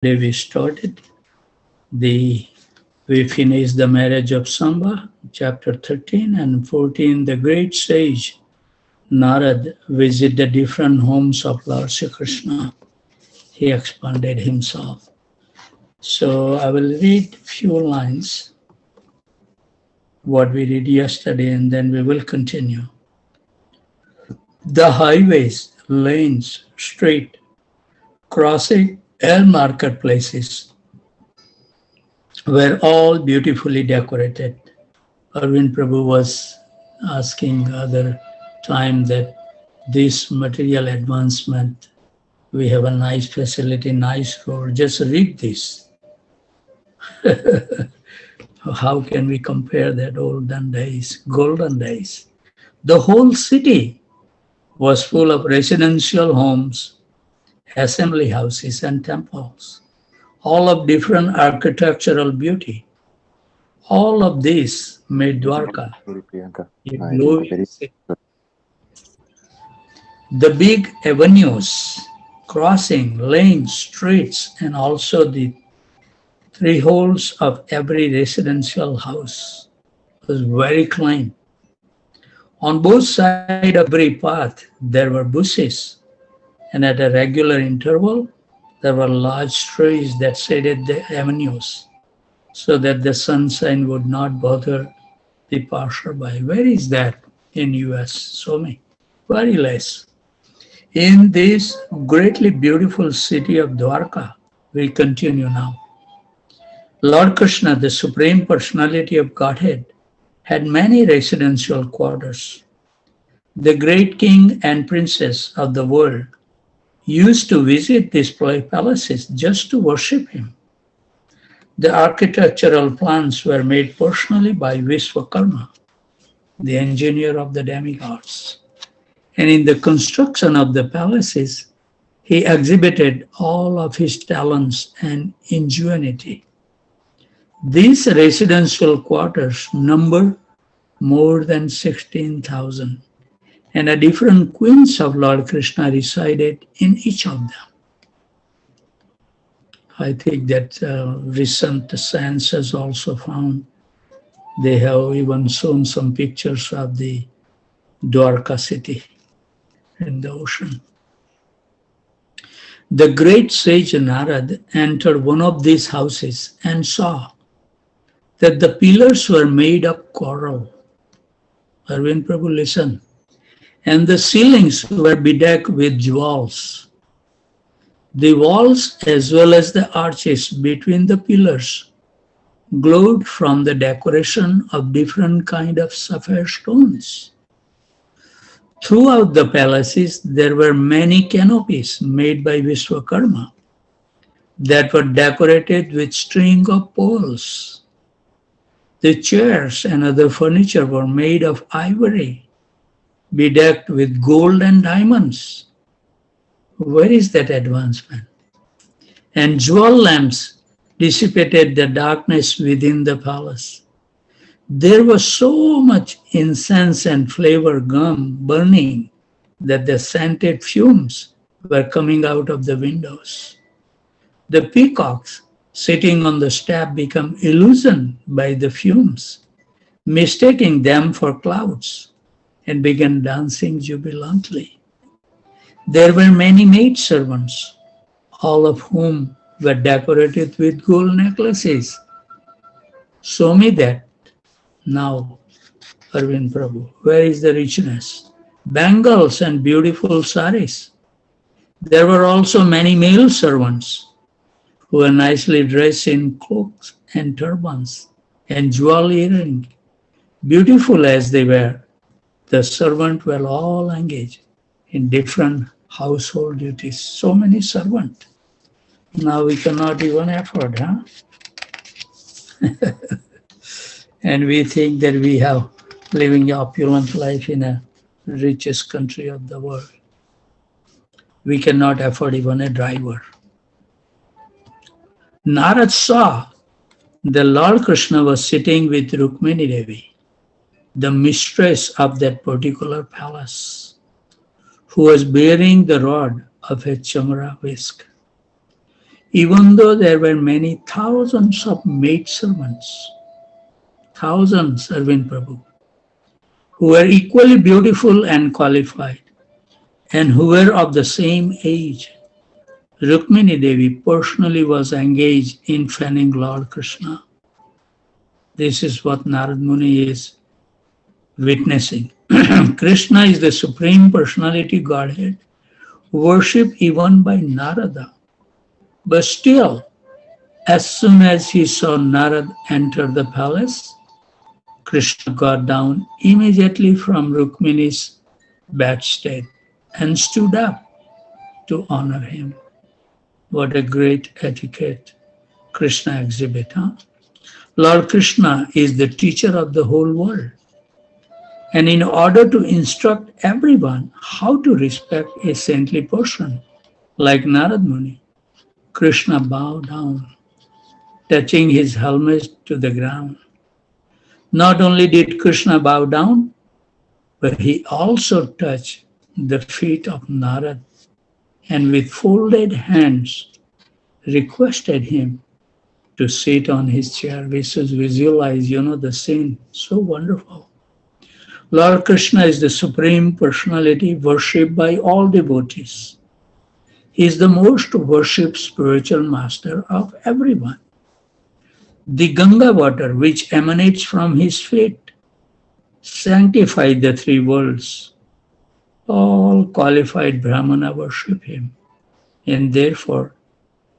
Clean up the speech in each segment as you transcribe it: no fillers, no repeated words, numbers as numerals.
We started we finished the marriage of Samba, chapter 13 and 14. The great sage Narad visited the different homes of Lord Sri Krishna. He expanded himself. So I will read few lines, what we read yesterday, and then we will continue. The highways, lanes, street, crossing, and marketplaces were all beautifully decorated. Arvind Prabhu was asking other time that this material advancement, we have a nice facility, nice road, just read this. How can we compare that olden days, golden days? The whole city was full of residential homes, assembly houses, and temples, all of different architectural beauty. All of this made Dwarka a glowing city. The big avenues, crossing, lanes, streets, and also the three holes of every residential house was very clean. On both sides of every path, there were bushes, and at a regular interval, there were large trees that shaded the avenues so that the sunshine would not bother the passerby. Where is that in US? Show me. Very less. In this greatly beautiful city of Dwarka, we continue now. Lord Krishna, the Supreme Personality of Godhead, had many residential quarters. The great king and princess of the world used to visit these palaces just to worship him. The architectural plans were made personally by Vishwakarma, the engineer of the demigods. And in the construction of the palaces, he exhibited all of his talents and ingenuity. These residential quarters number more than 16,000, and a different queens of Lord Krishna resided in each of them. I think that recent science has also found, they have even shown some pictures of the Dwarka city in the ocean. The great sage Narad entered one of these houses and saw that the pillars were made of coral. Arvind Prabhu, listen. And the ceilings were bedecked with jewels. The walls as well as the arches between the pillars glowed from the decoration of different kind of sapphire stones. Throughout the palaces, there were many canopies made by Vishwakarma that were decorated with string of pearls. The chairs and other furniture were made of ivory, bedecked with gold and diamonds. Where is that advancement? And jewel lamps dissipated the darkness within the palace. There was so much incense and flavor gum burning that the scented fumes were coming out of the windows. The peacocks sitting on the step became illusioned by the fumes, mistaking them for clouds, and began dancing jubilantly. There were many maidservants, all of whom were decorated with gold necklaces. Show me that now, Arvind Prabhu. Where is the richness? Bangles and beautiful saris. There were also many male servants who were nicely dressed in cloaks and turbans and jewel earrings. Beautiful as they were, the servants were all engaged in different household duties. So many servants. Now we cannot even afford, huh? And we think that we have living opulent life in a richest country of the world. We cannot afford even a driver. Narad saw the Lord Krishna was sitting with Rukmini Devi, the mistress of that particular palace, who was bearing the rod of a chamara whisk. even though there were many thousands of maidservants, thousands, Arvind Prabhu, who were equally beautiful and qualified, and who were of the same age. Rukmini Devi personally was engaged in fanning Lord Krishna. This is what Narad Muni is witnessing. Krishna is the Supreme Personality Godhead, worshipped even by Narada. But still, as soon as he saw Narad enter the palace, Krishna got down immediately from Rukmini's bedstead and stood up to honor him. What a great etiquette Krishna exhibits, huh? Lord Krishna is the teacher of the whole world. And in order to instruct everyone how to respect a saintly person like Narad Muni, Krishna bowed down, touching his helmet to the ground. Not only did Krishna bow down, but he also touched the feet of Narad and with folded hands requested him to sit on his chair. We should visualize, the scene. So wonderful. Lord Krishna is the Supreme Personality worshipped by all devotees. He is the most worshipped spiritual master of everyone. The Ganga water which emanates from his feet sanctified the three worlds. All qualified Brahmana worship him, and therefore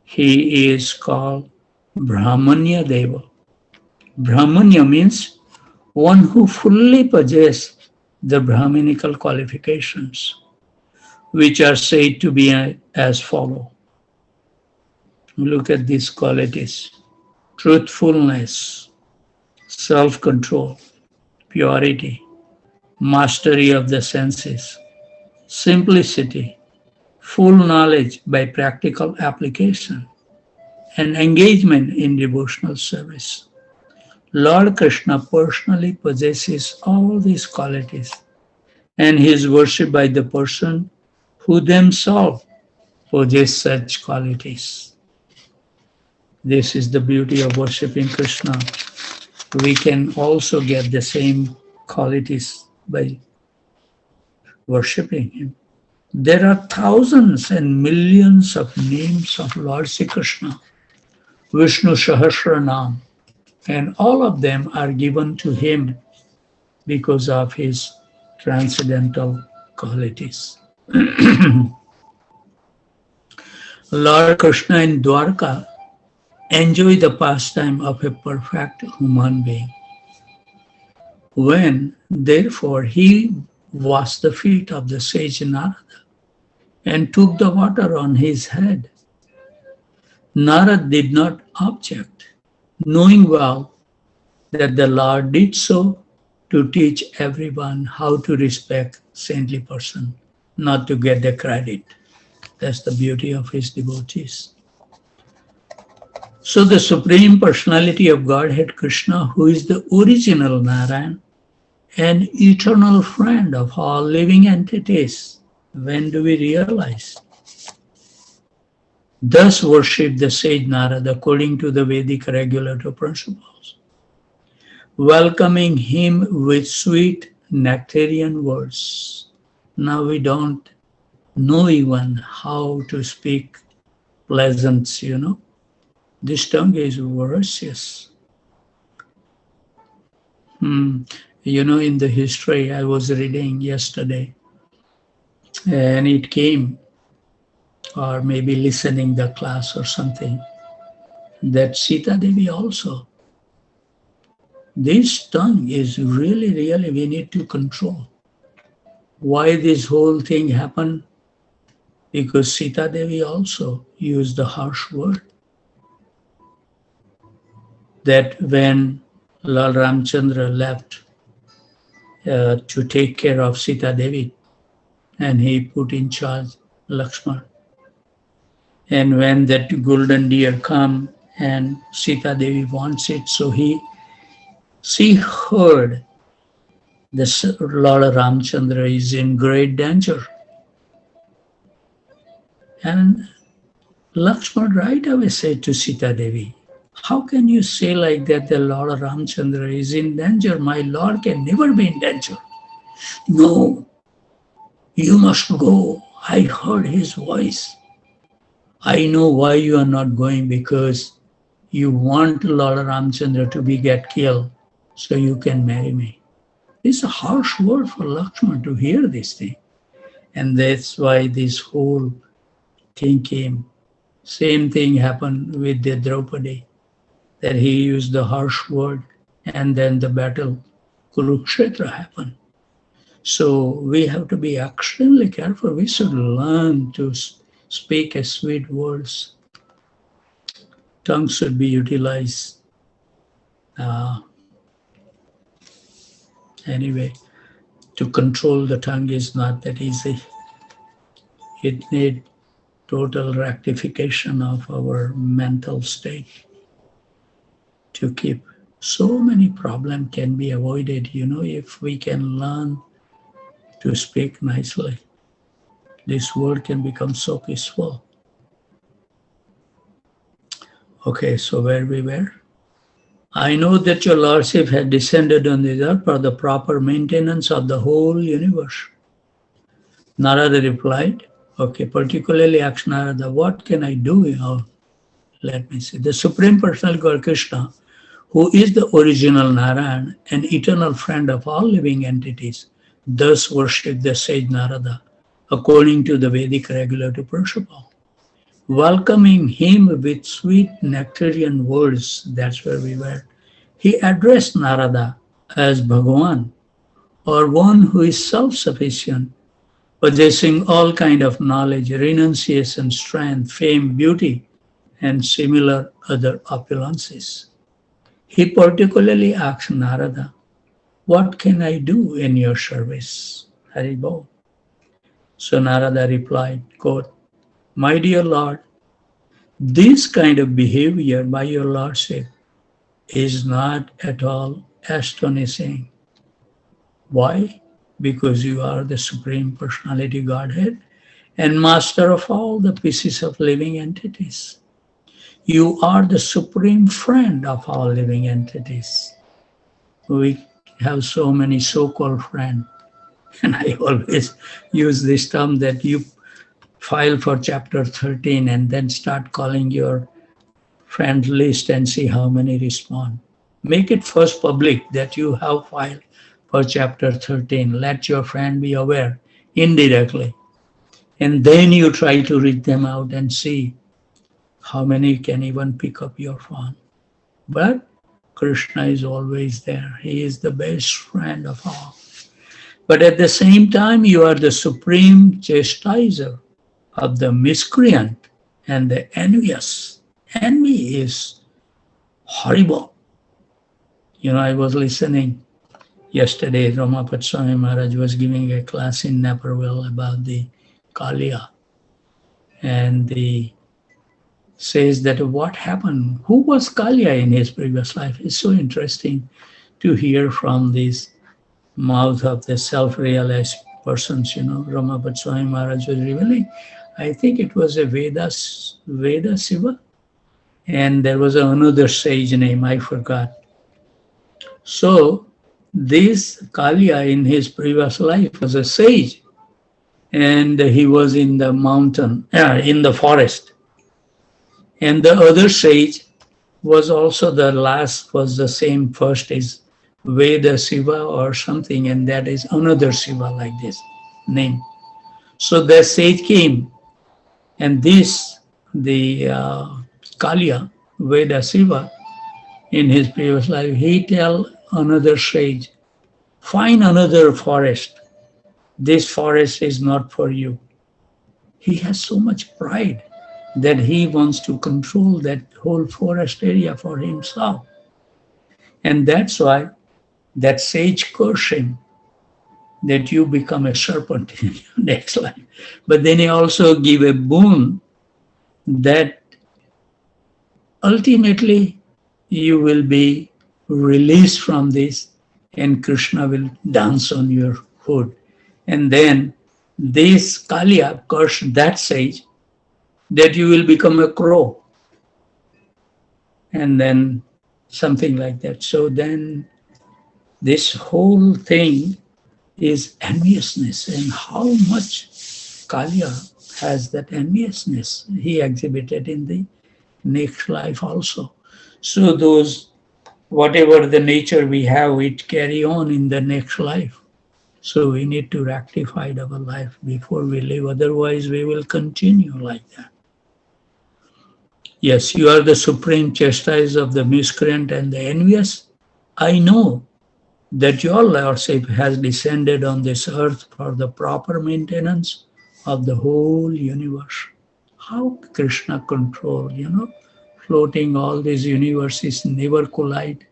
he is called Brahmanya Deva. Brahmanya means one who fully possesses the Brahminical qualifications, which are said to be as follows. Look at these qualities: truthfulness, self-control, purity, mastery of the senses, simplicity, full knowledge by practical application, and engagement in devotional service. Lord Krishna personally possesses all these qualities, and he is worshipped by the person who themselves possess such qualities. This is the beauty of worshipping Krishna. We can also get the same qualities by worshipping him. There are thousands and millions of names of Lord Sri Krishna, Vishnu Sahasranam, and all of them are given to him because of his transcendental qualities. Lord Krishna in Dwarka enjoyed the pastime of a perfect human being. When, therefore, he washed the feet of the sage Narada and took the water on his head, Narad did not object, knowing well that the Lord did so to teach everyone how to respect saintly person, not to get the credit. That's the beauty of his devotees. So the Supreme Personality of Godhead Krishna, who is the original Narayan, an eternal friend of all living entities, when do we realize? Thus worship the sage Narada according to the Vedic regulative principles, welcoming him with sweet nectarian words. Now we don't know even how to speak pleasant, This tongue is voracious. In the history I was reading yesterday, and it came, or maybe listening the class or something, that Sita Devi also, this tongue is really, we need to control. Why this whole thing happened? Because Sita Devi also used the harsh word. That when Lal Ramchandra left to take care of Sita Devi, and he put in charge Lakshman, and when that golden deer come and Sita Devi wants it, so she heard the Lord Ramchandra is in great danger. And Lakshman right away said to Sita Devi, how can you say like that the Lord Ramchandra is in danger? My Lord can never be in danger. No, you must go. I heard his voice. I know why you are not going, because you want Lord Ramchandra to be get killed so you can marry me. This is a harsh word for Lakshman to hear this thing. And that's why this whole thing came. Same thing happened with the Draupadi, that he used the harsh word, and then the battle, Kurukshetra, happened. So we have to be extremely careful. We should learn to speak a sweet words. Tongue should be utilized. Anyway, to control the tongue is not that easy. It needs total rectification of our mental state to keep. So many problems can be avoided, if we can learn to speak nicely. This world can become so peaceful. Okay, so where we were? I know that your Lordship had descended on this earth for the proper maintenance of the whole universe. Narada replied, okay, particularly asked Narada, what can I do? Let me see. The Supreme Personality God Krishna, who is the original Narayan and eternal friend of all living entities, thus worshipped the sage Narada according to the Vedic regulative principle. Welcoming him with sweet nectarian words, that's where we were, he addressed Narada as Bhagavan, or one who is self-sufficient, possessing all kind of knowledge, renunciation, strength, fame, beauty, and similar other opulences. He particularly asked Narada, what can I do in your service? Haribol. So Narada replied, quote, my dear Lord, this kind of behavior by your Lordship is not at all astonishing. Why? Because you are the Supreme Personality Godhead and master of all the pieces of living entities. You are the supreme friend of all living entities. We have so many so-called friends. And I always use this term that you file for chapter 13 and then start calling your friend list and see how many respond. Make it first public that you have filed for chapter 13. Let your friend be aware indirectly. And then you try to read them out and see how many can even pick up your phone. But Krishna is always there. He is the best friend of all. But at the same time, you are the supreme chastiser of the miscreant and the envious. Envy is horrible. I was listening yesterday, Ramapat Swami Maharaj was giving a class in Naperville about the Kaliya. And he says that what happened, who was Kaliya in his previous life? It's so interesting to hear from this mouth of the self-realized persons, Ramapat Swami Maharaj was revealing. I think it was a Veda Siva, and there was another sage name, I forgot. So this Kaliya in his previous life was a sage, and he was in the mountain, in the forest. And the other sage was also was the same, first is Veda Siva or something, and that is another Siva like this name. So the sage came, and the Kaliya, Veda Siva, in his previous life, he tell another sage, find another forest. This forest is not for you. He has so much pride that he wants to control that whole forest area for himself. And that's why that sage cursed him that you become a serpent in your next life. But then he also give a boon that ultimately you will be released from this and Krishna will dance on your hood. And then this Kaliya cursed that sage, that you will become a crow, and then something like that. So then this whole thing is enviousness, and how much Kalia has that enviousness he exhibited in the next life also. So those, whatever the nature we have, it carry on in the next life. So we need to rectify our life before we live, otherwise we will continue like that. Yes, you are the supreme chastiser of the miscreant and the envious. I know that your Lordship has descended on this earth for the proper maintenance of the whole universe. How Krishna control, floating all these universes never collide.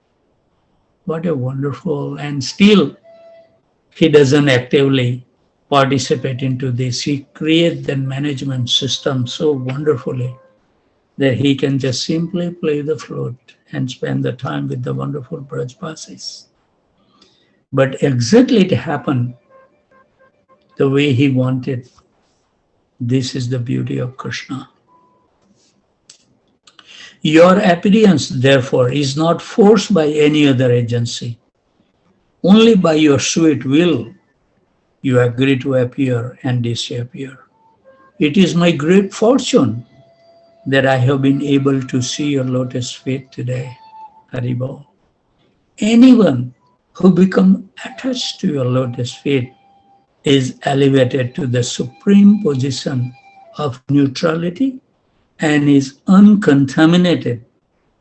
What a wonderful, and still he doesn't actively participate into this. He creates the management system so wonderfully that he can just simply play the flute and spend the time with the wonderful Brajbasis. But exactly it happened the way he wanted. This is the beauty of Krishna. Your appearance, therefore, is not forced by any other agency. Only by your sweet will you agree to appear and disappear. It is my great fortune that I have been able to see your lotus feet today, Haribol. Anyone who becomes attached to your lotus feet is elevated to the supreme position of neutrality and is uncontaminated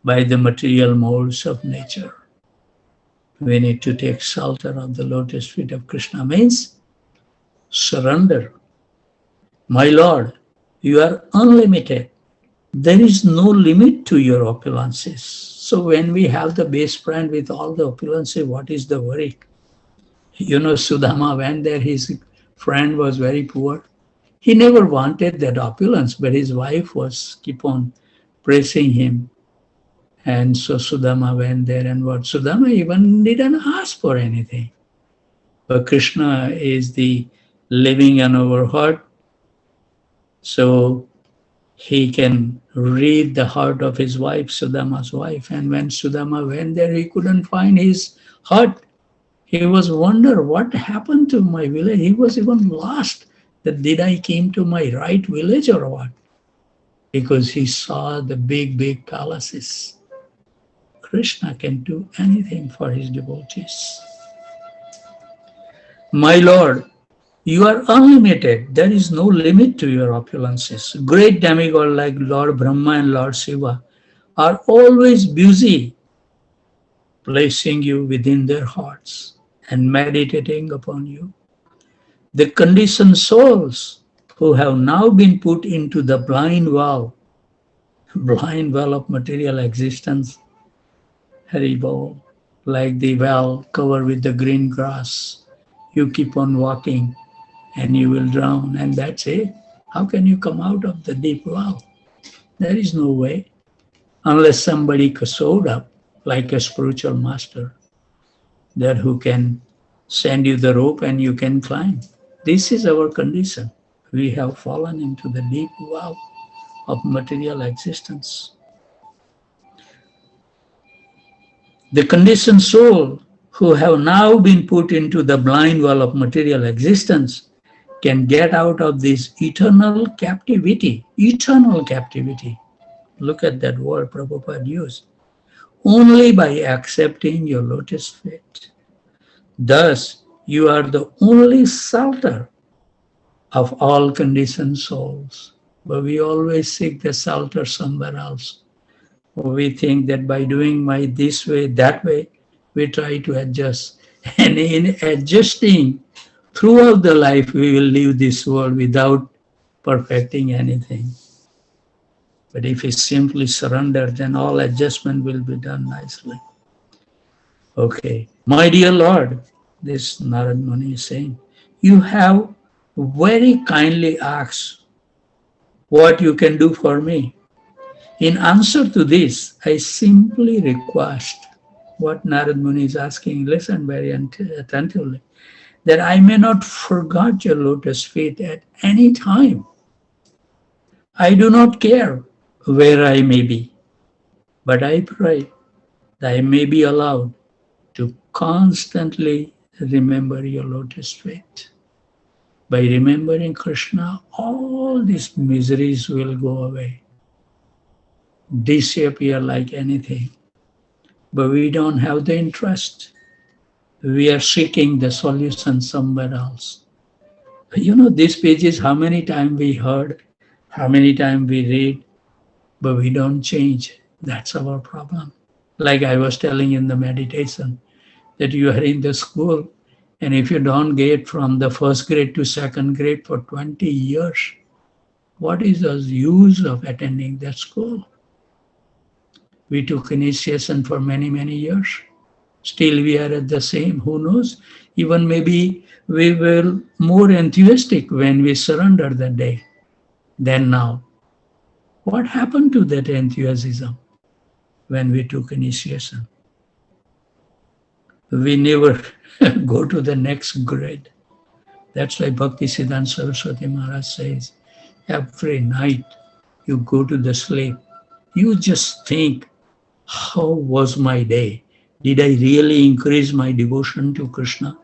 by the material molds of nature. We need to take shelter of the lotus feet of Krishna, means surrender. My Lord, you are unlimited. There is no limit to your opulences. So when we have the best friend with all the opulences, what is the worry? Sudama went there, his friend was very poor. He never wanted that opulence, but his wife was keep on pressing him. And so Sudama went there, and what Sudama even didn't ask for anything. But Krishna is the living in our heart, so he can read the heart of his wife, Sudama's wife. And when Sudama went there, he couldn't find his heart. He was wonder what happened to my village. He was even lost. That did I came to my right village or what? Because he saw the big, big palaces. Krishna can do anything for his devotees. My Lord, you are unlimited. There is no limit to your opulences. Great demigods like Lord Brahma and Lord Shiva are always busy placing you within their hearts and meditating upon you. The conditioned souls who have now been put into the blind well of material existence, Haribol, like the well covered with the green grass. You keep on walking and you will drown, and that's it. How can you come out of the deep well? There is no way, unless somebody showed up like a spiritual master, that who can send you the rope and you can climb. This is our condition. We have fallen into the deep well of material existence. The conditioned soul who have now been put into the blind well of material existence can get out of this eternal captivity. Eternal captivity. Look at that word Prabhupada used. Only by accepting your lotus feet. Thus, you are the only shelter of all conditioned souls. But we always seek the shelter somewhere else. We think that by doing this way, that way, we try to adjust. And in adjusting, throughout the life, we will leave this world without perfecting anything. But if we simply surrender, then all adjustment will be done nicely. Okay. My dear Lord, this Narad Muni is saying, you have very kindly asked what you can do for me. In answer to this, I simply request what Narad Muni is asking, listen very attentively, that I may not forget your lotus feet at any time. I do not care where I may be, but I pray that I may be allowed to constantly remember your lotus feet. By remembering Krishna, all these miseries will go away, disappear like anything. But we don't have the interest. We are seeking the solution somewhere else. You know, these pages, how many times we heard, how many times we read, but we don't change. That's our problem. Like I was telling in the meditation, that you are in the school, and if you don't get from the first grade to second grade for 20 years, what is the use of attending that school? We took initiation for many, many years. Still we are at the same, who knows? Even maybe we were more enthusiastic when we surrendered that day than now. What happened to that enthusiasm when we took initiation? We never go to the next grade. That's why Bhaktisiddhanta Saraswati Maharaj says, every night you go to the sleep, you just think, how was my day? Did I really increase my devotion to Krishna?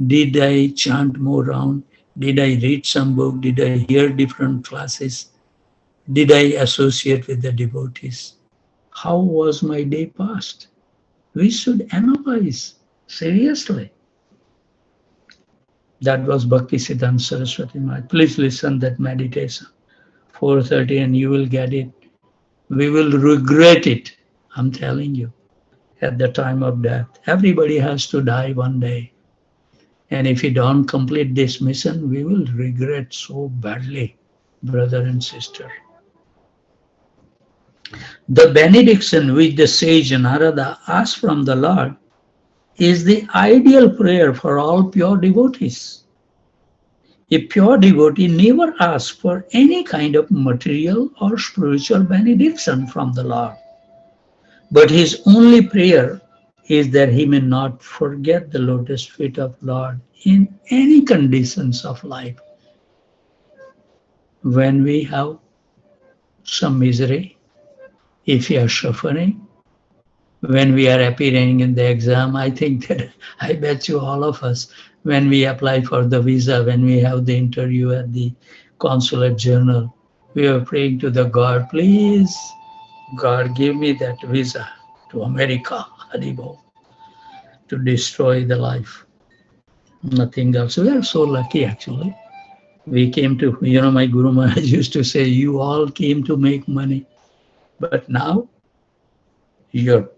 Did I chant more round? Did I read some book? Did I hear different classes? Did I associate with the devotees? How was my day passed? We should analyze seriously. That was Bhaktisiddhanta Saraswati Maharaj. Please listen that meditation. 4:30 and you will get it. We will regret it. I'm telling you. At the time of death. Everybody has to die one day. And if we don't complete this mission, we will regret so badly, brother and sister. The benediction which the sage Narada asked from the Lord is the ideal prayer for all pure devotees. A pure devotee never asks for any kind of material or spiritual benediction from the Lord. But his only prayer is that he may not forget the lotus feet of Lord in any conditions of life. When we have some misery, if we are suffering, when we are appearing in the exam, I think that I bet you all of us, when we apply for the visa, when we have the interview at the consulate general, we are praying to the God, please, God, give me that visa to America, Haribo, to destroy the life. Nothing else. We are so lucky, actually. We came to, my Guru Maharaj used to say, you all came to make money. But now, your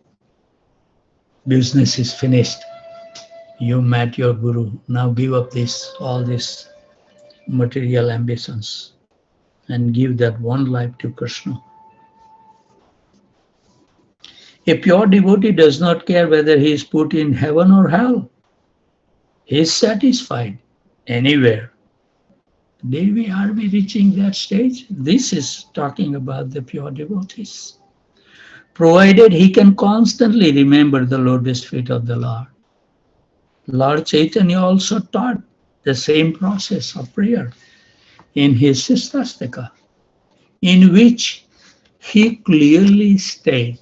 business is finished. You met your Guru. Now give up all these material ambitions and give that one life to Krishna. A pure devotee does not care whether he is put in heaven or hell. He is satisfied anywhere. Are we reaching that stage? This is talking about the pure devotees. Provided he can constantly remember the lotus feet of the Lord. Lord Chaitanya also taught the same process of prayer in his Sistastika, in which he clearly stated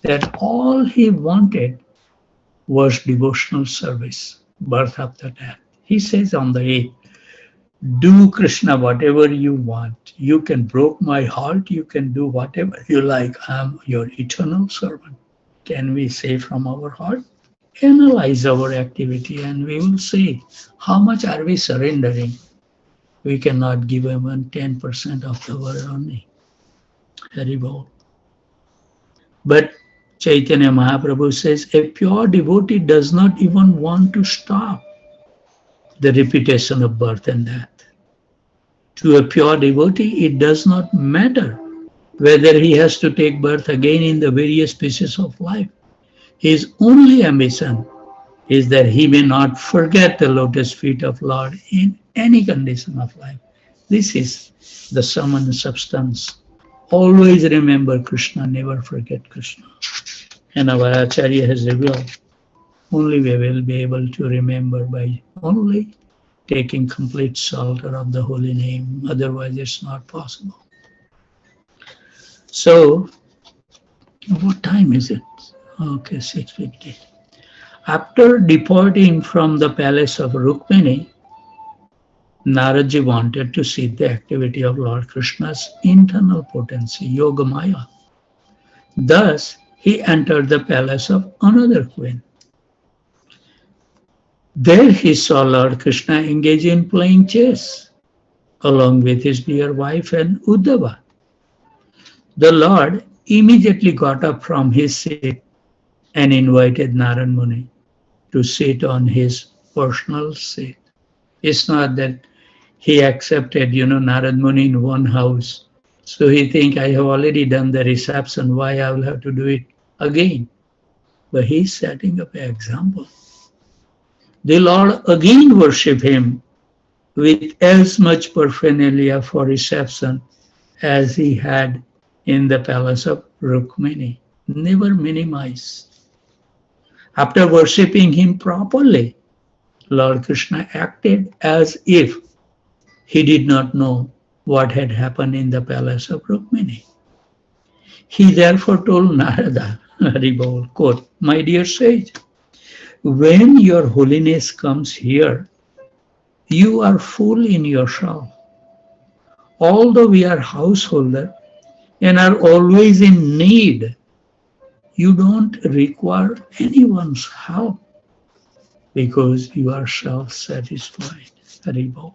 that all he wanted was devotional service, birth after death. He says on the 8th, do Krishna whatever you want. You can break my heart, you can do whatever you like. I'm your eternal servant. Can we say from our heart? Analyze our activity and we will see how much are we surrendering. We cannot give even 10% of the word only. Haribol. But Chaitanya Mahaprabhu says, a pure devotee does not even want to stop the repetition of birth and death. To a pure devotee, it does not matter whether he has to take birth again in the various species of life. His only ambition is that he may not forget the lotus feet of Lord in any condition of life. This is the sum and substance. Always remember Krishna, never forget Krishna. And our Acharya has revealed, only we will be able to remember by only taking complete shelter of the holy name. Otherwise, it's not possible. So, what time is it? Okay, 6:50. After departing from the palace of Rukmini, Naraji wanted to see the activity of Lord Krishna's internal potency, Yogamaya. Thus, he entered the palace of another queen. There he saw Lord Krishna engage in playing chess along with his dear wife and Uddhava. The Lord immediately got up from his seat and invited Narad Muni to sit on his personal seat. It's not that he accepted, Narad Muni in one house. So he think I have already done the reception, why I will have to do it again? But he's setting up an example. The Lord again worship him with as much paraphernalia for reception as he had in the palace of Rukmini. Never minimize. After worshipping him properly, Lord Krishna acted as if he did not know what had happened in the palace of Rukmini. He therefore told Narada, Haribol, quote, "My dear sage, when your holiness comes here, you are full in yourself. Although we are householder and are always in need, you don't require anyone's help because you are self-satisfied. Haribol.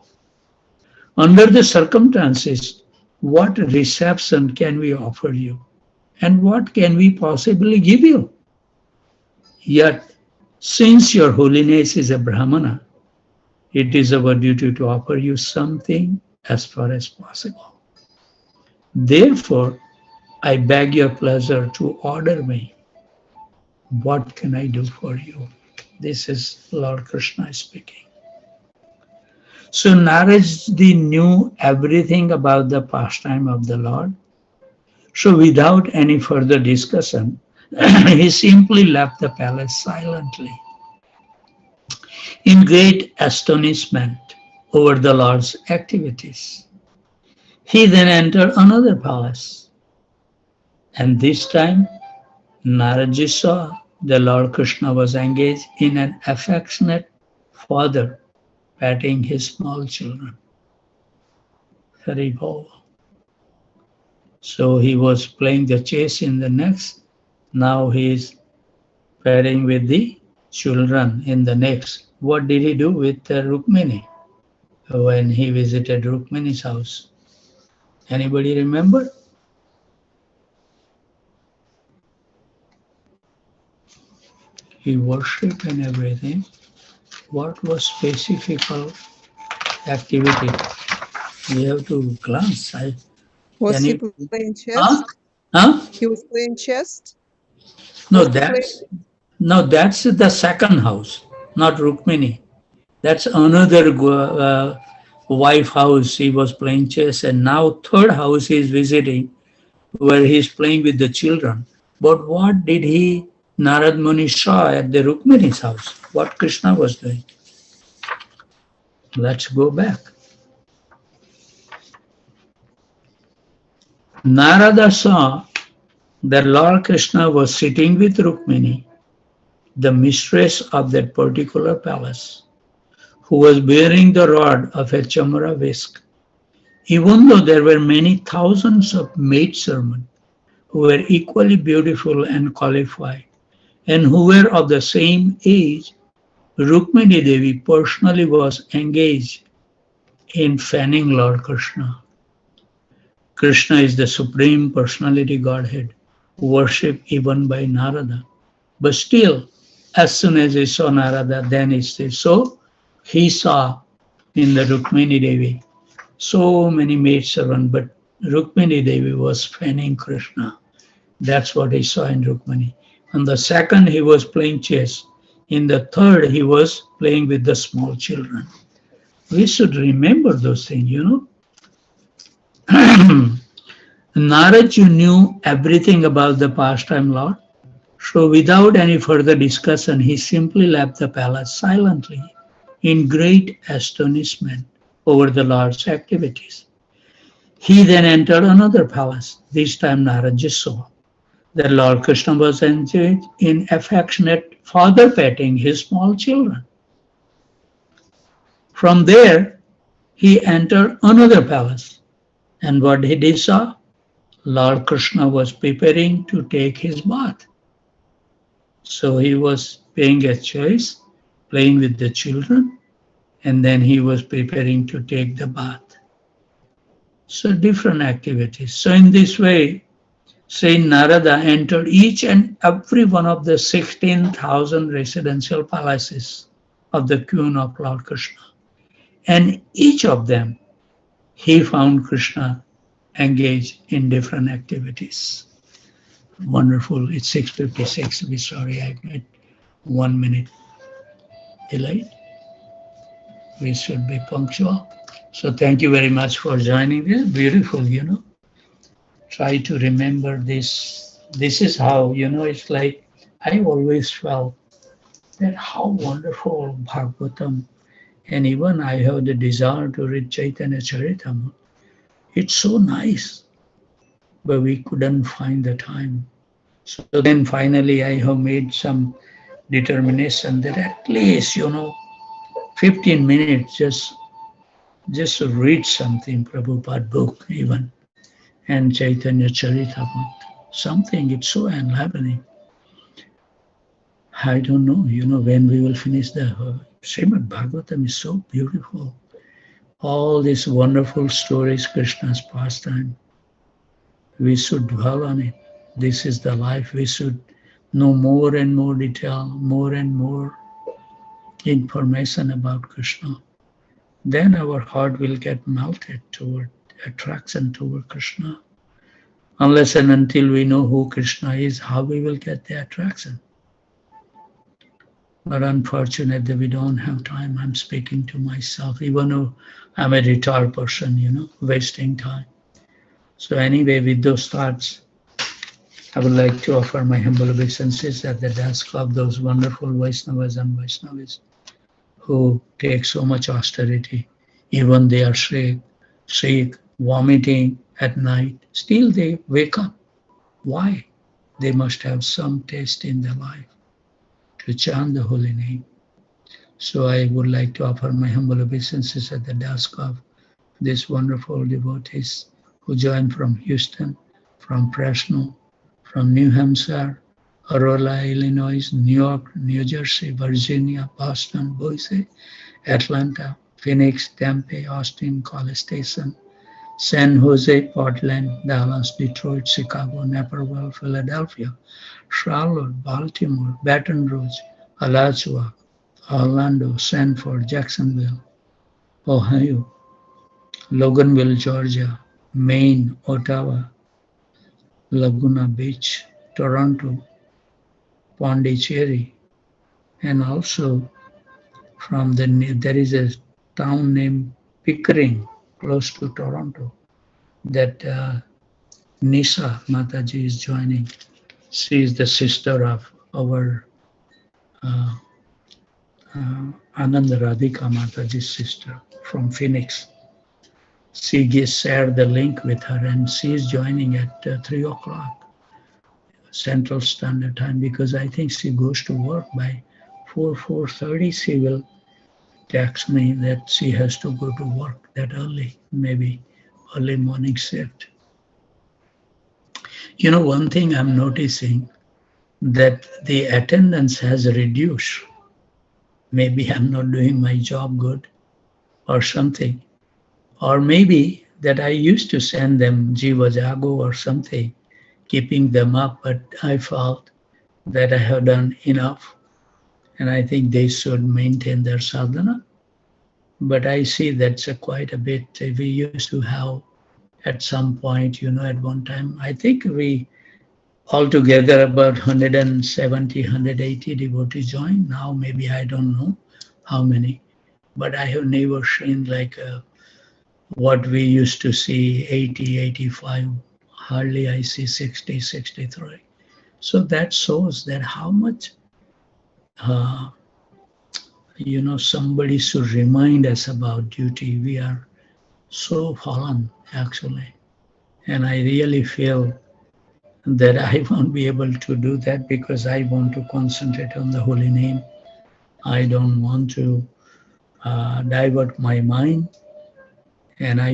Under the circumstances, what reception can we offer you? And what can we possibly give you? Yet, since your holiness is a Brahmana, it is our duty to offer you something as far as possible. Therefore, I beg your pleasure to order me. What can I do for you?" This is Lord Krishna speaking. So Narad knew everything about the pastime of the Lord. So without any further discussion, he simply left the palace silently, in great astonishment over the Lord's activities. He then entered another palace, and this time Naradji saw the Lord Krishna was engaged in an affectionate father patting his small children. Haribol. So he was playing the chess in the next. Now he is pairing with the children in the next. What did he do with Rukmini when he visited Rukmini's house? Anybody remember? He worshipped and everything. What was specific activity? We have to glance. Was he playing chess? He was playing chess? No, that's the second house, not Rukmini. That's another wife house. He was playing chess, and now third house he is visiting, where he is playing with the children. But what did Narad Muni saw at the Rukmini's house? What Krishna was doing? Let's go back. Narada saw that Lord Krishna was sitting with Rukmini, the mistress of that particular palace, who was bearing the rod of a chamara whisk. Even though there were many thousands of maidservants who were equally beautiful and qualified, and who were of the same age, Rukmini Devi personally was engaged in fanning Lord Krishna. Krishna is the Supreme Personality Godhead, worshipped even by Narada. But still, as soon as he saw Narada, then he said, so he saw in the Rukmini Devi so many maidservants, but Rukmini Devi was fanning Krishna. That's what he saw in Rukmini. On the second, he was playing chess. In the third, he was playing with the small children. We should remember those things, Narad knew everything about the pastime Lord. So without any further discussion, he simply left the palace silently, in great astonishment over the Lord's activities. He then entered another palace. This time Narad saw that Lord Krishna was engaged in affectionate father petting his small children. From there, he entered another palace. And what did he saw? Lord Krishna was preparing to take his bath. So he was paying a choice, playing with the children, and then he was preparing to take the bath. So different activities. So in this way, Saint Narada entered each and every one of the 16,000 residential palaces of the Queen of Lord Krishna. And each of them, he found Krishna engaged in different activities. Wonderful. It's 6:56. We're sorry I made 1 minute delay. We should be punctual. So thank you very much for joining this. Beautiful, Try to remember this. This is how, it's like I always felt that how wonderful Bhagavatam, and even I have the desire to read Chaitanya Charitamrita. It's so nice, but we couldn't find the time. So then finally I have made some determination that at least, 15 minutes just to read something, Prabhupada book even, and Chaitanya Charitamrita. Something, it's so enlivening. I don't know, when we will finish the Srimad Bhagavatam is so beautiful. All these wonderful stories, Krishna's pastime. We should dwell on it. This is the life. We should know more and more detail, more and more information about Krishna. Then our heart will get melted toward attraction toward Krishna. Unless and until we know who Krishna is, how we will get the attraction. But unfortunately, we don't have time. I'm speaking to myself, even though I'm a retired person, wasting time. So anyway, with those thoughts, I would like to offer my humble obeisances at the desk of those wonderful Vaishnavas and Vaishnavis who take so much austerity. Even they are sick, vomiting at night. Still they wake up. Why? They must have some taste in their life to chant the holy name. So I would like to offer my humble obeisances at the desk of these wonderful devotees who joined from Houston, from Fresno, from New Hampshire, Aurora, Illinois, New York, New Jersey, Virginia, Boston, Boise, Atlanta, Phoenix, Tempe, Austin, College Station, San Jose, Portland, Dallas, Detroit, Chicago, Naperville, Philadelphia, Charlotte, Baltimore, Baton Rouge, Alachua, Orlando, Sanford, Jacksonville, Ohio, Loganville, Georgia, Maine, Ottawa, Laguna Beach, Toronto, Pondicherry, and also from there is a town named Pickering, close to Toronto, that Nisa Mataji is joining. She is the sister of our Ananda Radhika Mataji's sister from Phoenix. She shared the link with her, and she is joining at 3 o'clock Central Standard Time, because I think she goes to work by 4:30. She will text me that she has to go to work that early, maybe early morning shift. One thing I'm noticing, that the attendance has reduced. Maybe I'm not doing my job good or something. Or maybe that I used to send them Jiva Jago or something, keeping them up, but I felt that I have done enough, and I think they should maintain their sadhana. But I see that's quite a bit. We used to have at some point, at one time, I think we altogether about 170, 180 devotees joined. Now maybe I don't know how many, but I have never seen like what we used to see, 80, 85. Hardly I see 60, 63. So that shows that how much, somebody should remind us about duty. We are so fallen, actually. And I really feel that I won't be able to do that because I want to concentrate on the holy name. I don't want to divert my mind, and I